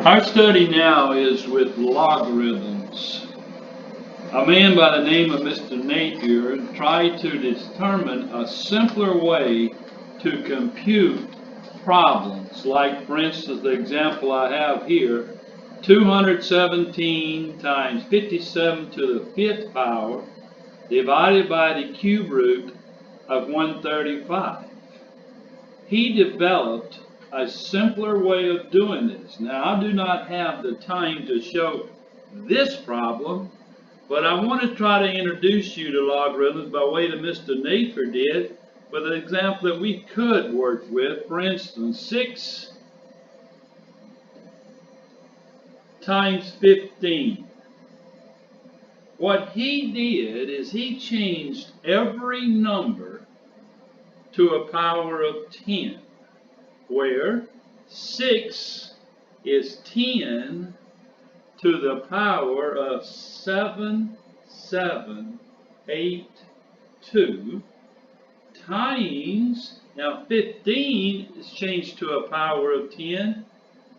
Our study now is with logarithms. A man by the name of Mr. Napier tried to determine a simpler way to compute problems. Like, for instance, the example I have here, 217 times 57 to the fifth power divided by the cube root of 135. He developed a simpler way of doing this. Now, I do not have the time to show this problem, but I want to try to introduce you to logarithms by way that Mr. Napier did with an example that we could work with. For instance, 6 times 15. What he did is he changed every number to a power of 10, where 6 is 10 to the power of 7782 times, now 15 is changed to a power of 10,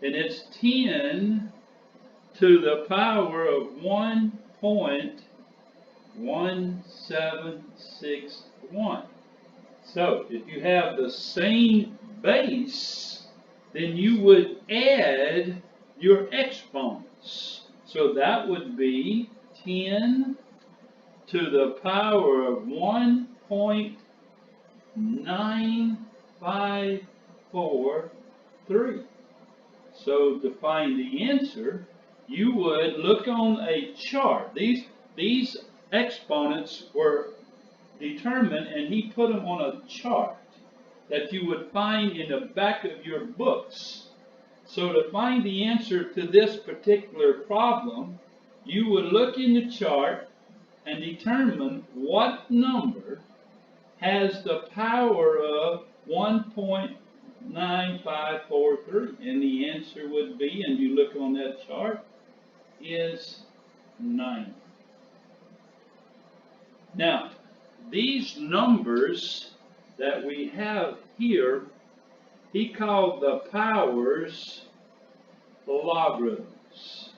and it's 10 to the power of 1.1761. So, if you have the same base, then you would add your exponents. So that would be 10 to the power of 1.9543. So to find the answer, you would look on a chart. These exponents were determined, and he put them on a chart that you would find in the back of your books. So to find the answer to this particular problem, you would look in the chart and determine what number has the power of 1.9543. And the answer would be, and you look on that chart, is 90. Now, these numbers that we have here, he called the powers logarithms.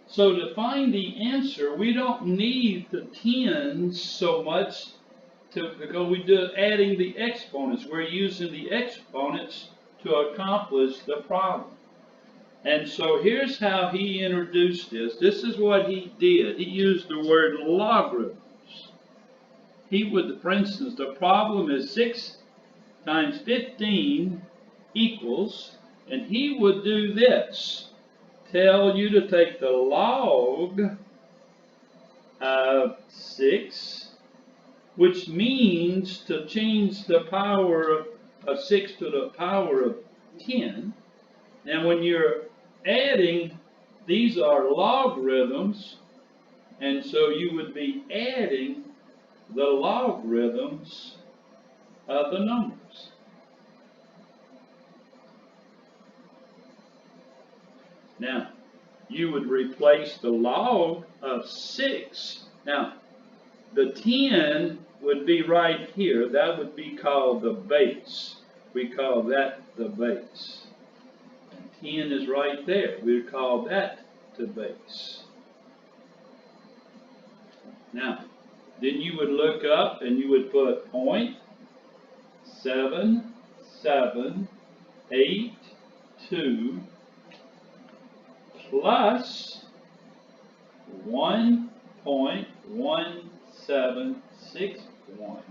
So to find the answer, we don't need the tens so much because we do adding the exponents. We're using the exponents to accomplish the problem. And so here's how he introduced this. This is what he did. He used the word logarithms. He would, for instance, the problem is 6 times 15 equals, and he would do this. Tell you to take the log of 6, which means to change the power of 6 to the power of 10. Now when you're adding, these are logarithms, and so you would be adding the logarithms of the numbers. Now, you would replace the log of 6. Now, the 10 would be right here. That would be called the base. We call that the base. And 10 is right there. We would call that the base. Now, then you would look up and you would put 0.7782 plus 1.1761,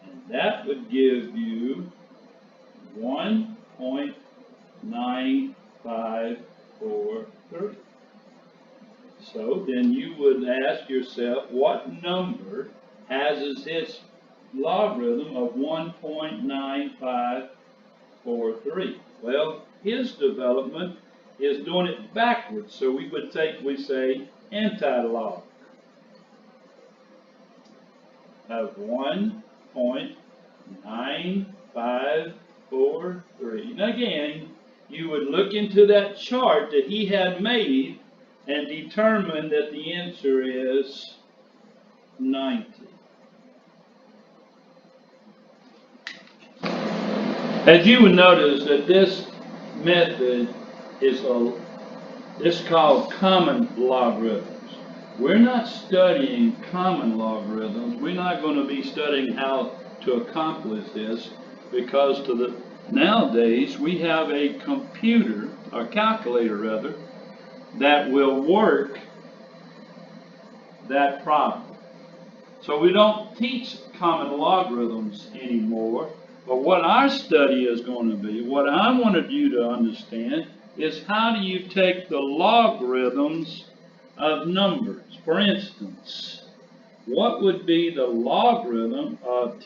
and that would give you 1.9543. So then you would ask yourself, what number has its logarithm of 1.9543? Well, his development is doing it backwards. So we would say anti-log of 1.9543. And again, you would look into that chart that he had made and determine that the answer is 90. As you would notice that this method is it's called common logarithms. We're not studying common logarithms. We're not going to be studying how to accomplish this because nowadays we have a computer, or calculator rather, that will work that problem. So we don't teach common logarithms anymore, but what our study is going to be, what I wanted you to understand, is how do you take the logarithms of numbers. For instance, what would be the logarithm of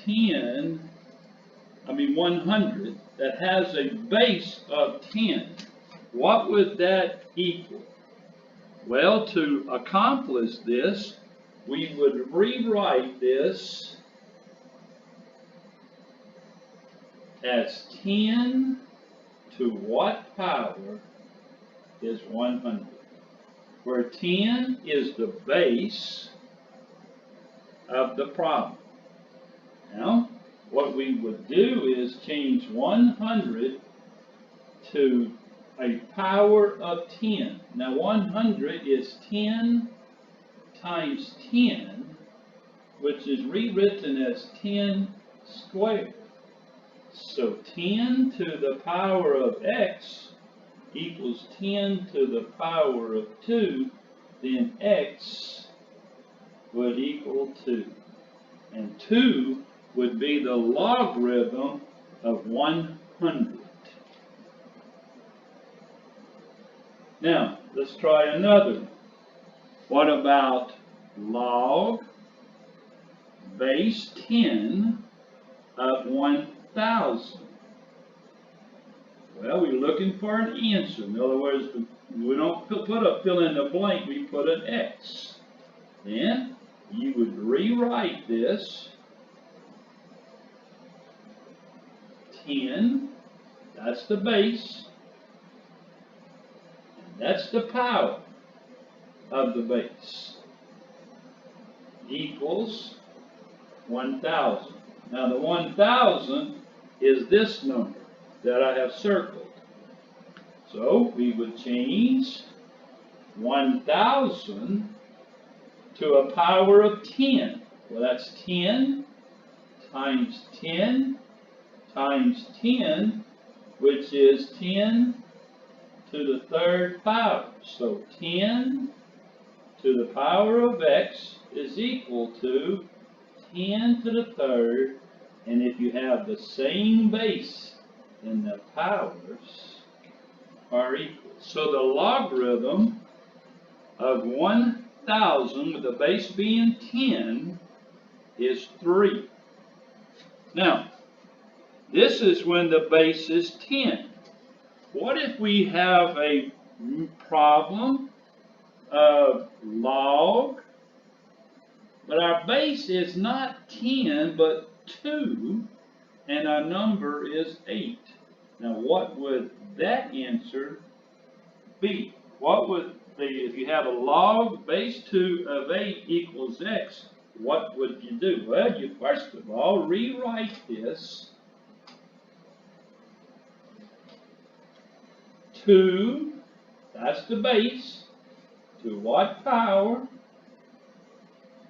100 that has a base of 10? What would that equal? Well, to accomplish this, we would rewrite this as 10 to what power is 100? Where 10 is the base of the problem. Now, what we would do is change 100 to a power of 10. Now, 100 is 10 times 10, which is rewritten as 10 squared. So 10 to the power of x equals 10 to the power of 2, then x would equal 2. And 2 would be the logarithm of 100. Now, let's try another. What about log base 10 of 1,000? Well, we're looking for an answer. In other words, we don't put a fill in the blank, we put an X. Then you would rewrite this 10, that's the base, and that's the power of the base, equals 1,000. Now the 1,000 is this number that I have circled. So we would change 1,000 to a power of 10. Well, that's 10 times 10 times 10, which is 10 to the third power. So 10 to the power of x is equal to 10 to the third, and if you have the same base, then the powers are equal. So the logarithm of 1,000, with the base being 10, is 3. Now, this is when the base is 10. What if we have a problem of log, but our base is not 10, but 2, and our number is 8. Now, what would that answer be? What would if you have a log base 2 of 8 equals x, what would you do? Well, you first of all rewrite this 2, that's the base, to what power?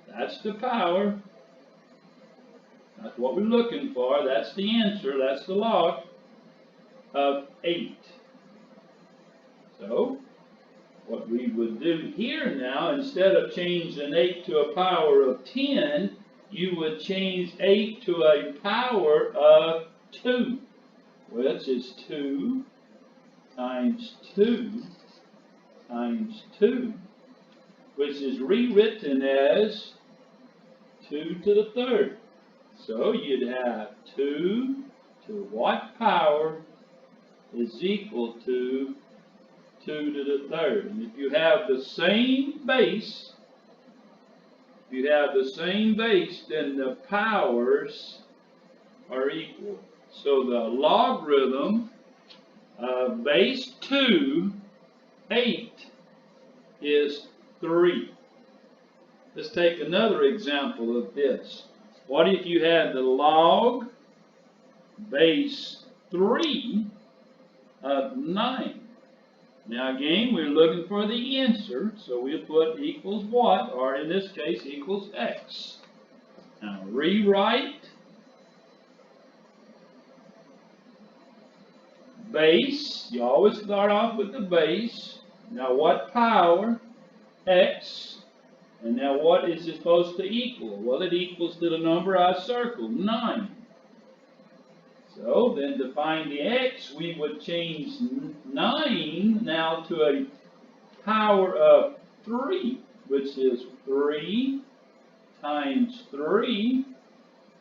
That's the power. That's what we're looking for. That's the answer. That's the log of 8. So, what we would do here now, instead of changing 8 to a power of 10, you would change 8 to a power of 2, which is 2 times 2 times 2, which is rewritten as 2 to the third. So you'd have 2 to what power is equal to 2 to the third. And if you have the same base, then the powers are equal. So the logarithm of base 2, 8, is 3. Let's take another example of this. What if you had the log base 3 of 9? Now again, we're looking for the answer, so we'll put equals what, or in this case, equals x. Now rewrite base. You always start off with the base. Now what power? X. And now what is it supposed to equal? Well, it equals to the number I circled, 9. So then to find the x, we would change 9 now to a power of 3, which is 3 times 3,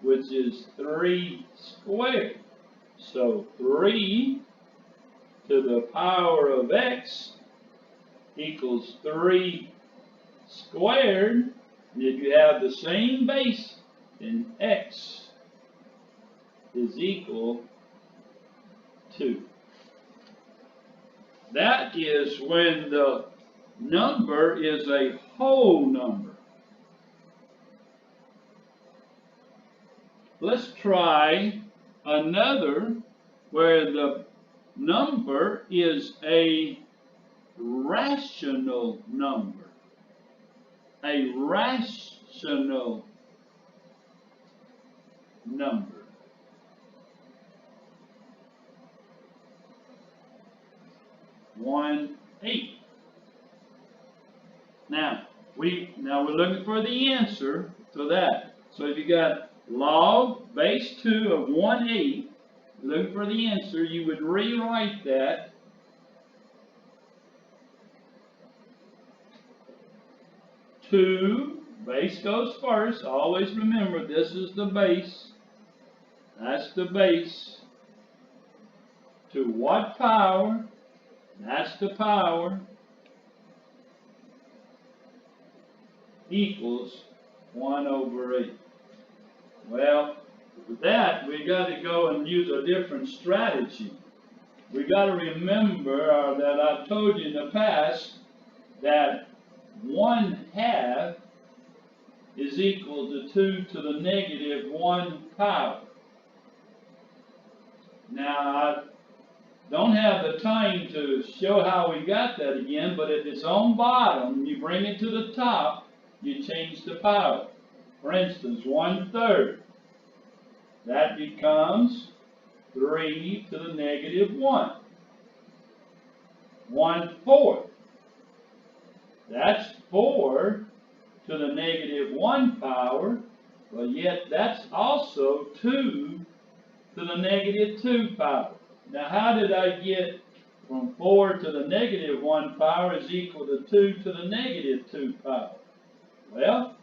which is 3 squared. So 3 to the power of x equals 3 squared. And if you have the same base, then x is equal to. That is when the number is a whole number. Let's try another where the number is a rational number. A rational number. 1/8. Now we're looking for the answer to that. So if you got log base 2 of 1/8, looking for the answer, you would rewrite that to base goes first. Always remember this is the base. That's the base. To what power? That's the power, equals 1/8. Well, with that, we got to go and use a different strategy. We got to remember that I told you in the past that 1/2 is equal to 2 to the negative 1 power. Now, I don't have the time to show how we got that again, but if it's on bottom, you bring it to the top, you change the power. For instance, 1/3. That becomes 3 to the negative 1. 1/4. That's 4 to the negative 1 power, but yet that's also 2 to the negative 2 power. Now, how did I get from 4 to the negative 1 power is equal to 2 to the negative 2 power? Well,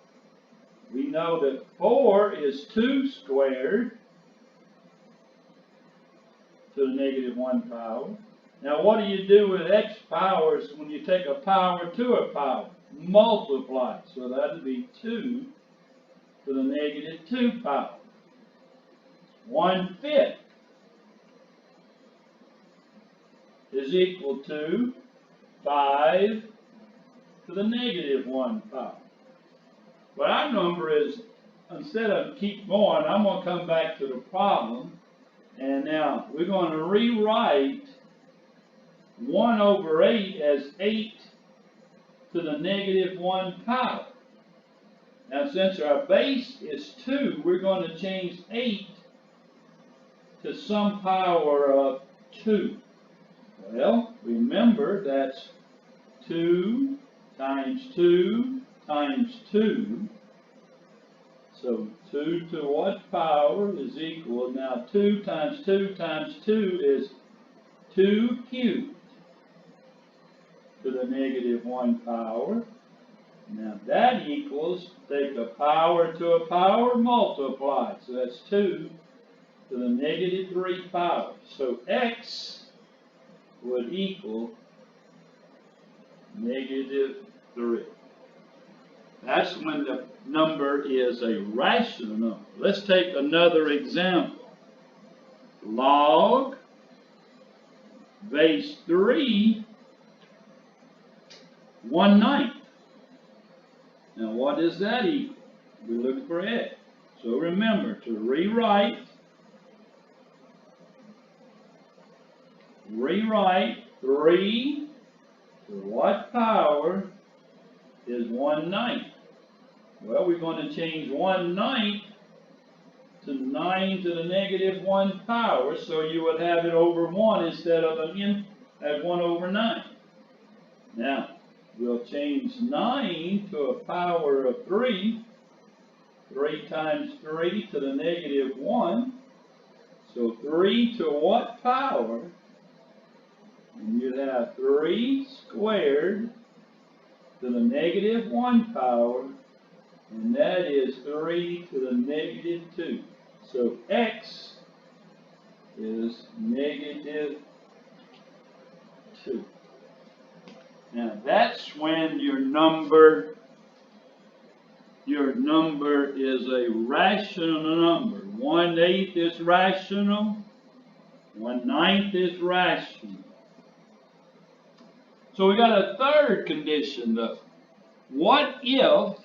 we know that 4 is 2 squared to the negative 1 power. Now, what do you do with x powers when you take a power to a power? Multiply. So that would be 2 to the negative 2 power. 1/5 is equal to 5 to the negative 1 power. But our number is, instead of keep going, I'm going to come back to the problem. And now we're going to rewrite 1/8 as 8 to the negative 1 power. Now since our base is 2, we're going to change 8 to some power of 2. Well, remember that's 2 times 2 times 2. So 2 to what power is equal? Now 2 times 2 times 2 is 2 cubed to the negative 1 power. Now that equals, take a power to a power, multiply. So that's 2 to the negative 3 power. So x would equal negative 3. That's when the number is a rational number. Let's take another example. Log base 3 1/9. Now what does that equal? We're looking for x. So remember to rewrite 3 So what power is 1/9? Well, we're going to change 1/9 to 9 to the negative 1 power, so you would have it over 1 instead of at 1 over 9. Now, we'll change 9 to a power of 3. 3 times 3 to the negative 1. So 3 to what power? And you'd have 3 squared to the negative 1 power, and that is 3 to the negative 2. So x is negative 2. Now that's when your number is a rational number. 1/8 is rational, 1/9 is rational. So we got a third condition though. What if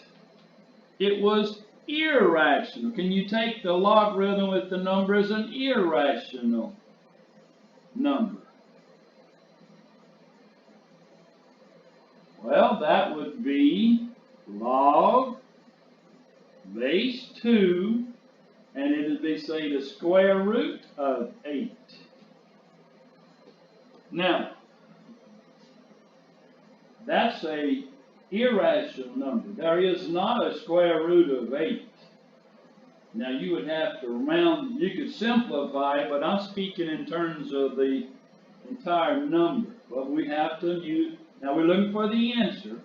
it was irrational? Can you take the logarithm with the number as an irrational number? Well, that would be log base 2, and it would be, say, the square root of 8. Now, that's a irrational number. There is not a square root of 8. Now, you would have to round, you could simplify, but I'm speaking in terms of the entire number. But we have to use, now we're looking for the answer.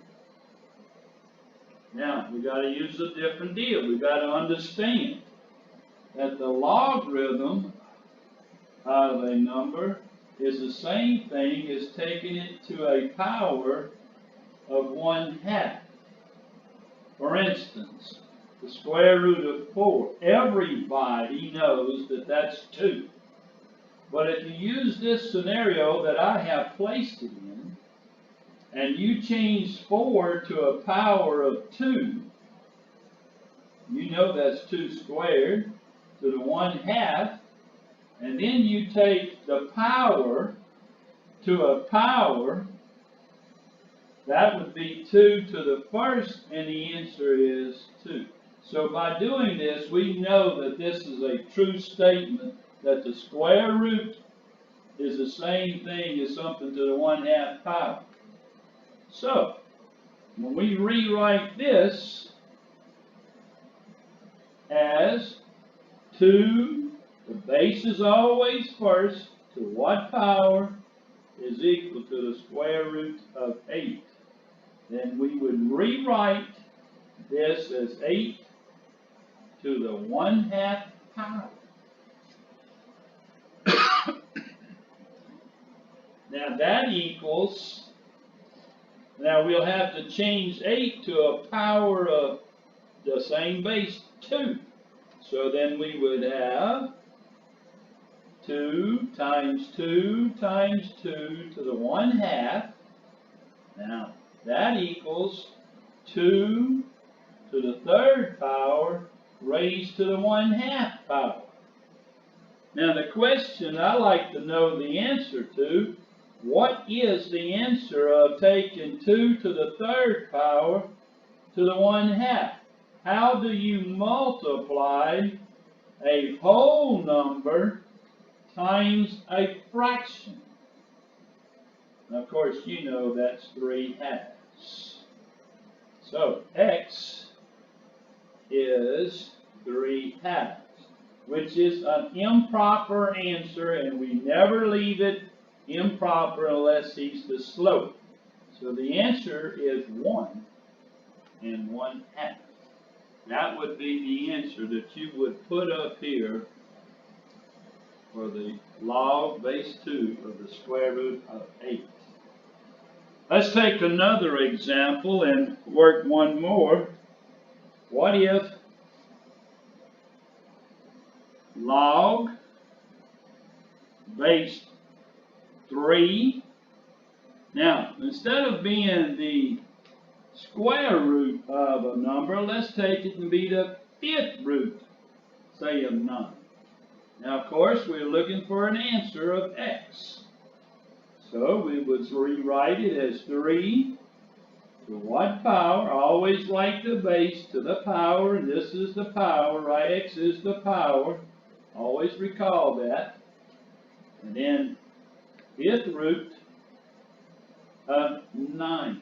Now, we got to use a different deal. We got to understand that the logarithm of a number is the same thing as taking it to a power of 1/2. For instance, the square root of 4. Everybody knows that that's 2. But if you use this scenario that I have placed it in, and you change 4 to a power of 2, you know that's 2 squared to the 1/2, and then you take the power to a power, that would be 2 to the first, and the answer is 2. So by doing this, we know that this is a true statement, that the square root is the same thing as something to the 1/2 power. So, when we rewrite this as 2, the base is always first, to what power is equal to the square root of 8. Then we would rewrite this as 8 to the 1/2 power. Now that equals, now we'll have to change 8 to a power of the same base, 2. So then we would have 2 times 2 times 2 to the 1/2. Now that equals 2 to the third power raised to the 1/2 power. Now the question I like to know the answer to, what is the answer of taking 2 to the third power to the 1/2? How do you multiply a whole number times a fraction? And of course, you know that's 3/2. So x is 3/2, which is an improper answer, and we never leave it improper unless he's the slope. So the answer is 1 and 1/2. That would be the answer that you would put up here for the log base 2 of the square root of 8. Let's take another example and work one more. What if log base 3, now instead of being the square root of a number, let's take it and be the 5th root, say, of 9. Now, of course, we're looking for an answer of x. So we would rewrite it as 3 to what power? Always like the base to the power, and this is the power, right? X is the power. Always recall that. And then 5th root of 9.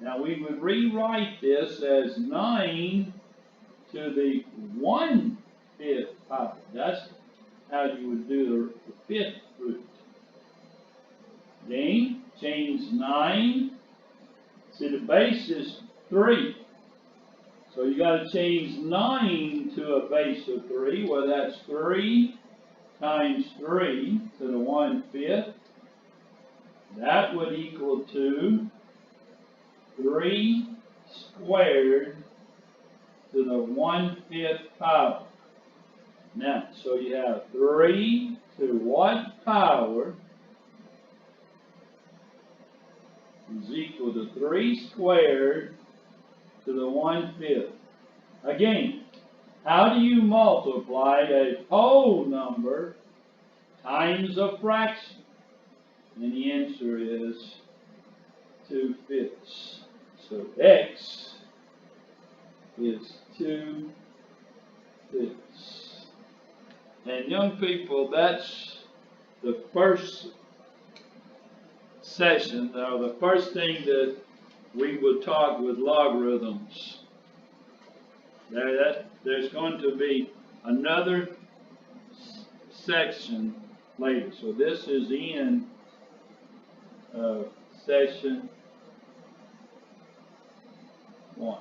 Now we would rewrite this as 9 to the 1/5 power. That's how you would do the 5th root. Then change 9. See, the base is 3. So you got to change 9 to a base of 3. Well, that's 3 times 3 to the 1/5. That would equal to 3 squared to the 1/5 power. Now, so you have 3 to what power is equal to 3 squared to the 1/5. Again, how do you multiply a whole number times a fraction? And the answer is 2/5. So x is 2/5. And young people, that's the first session, or the first thing that we will talk with logarithms. There's going to be another section later. So this is the end of session 1.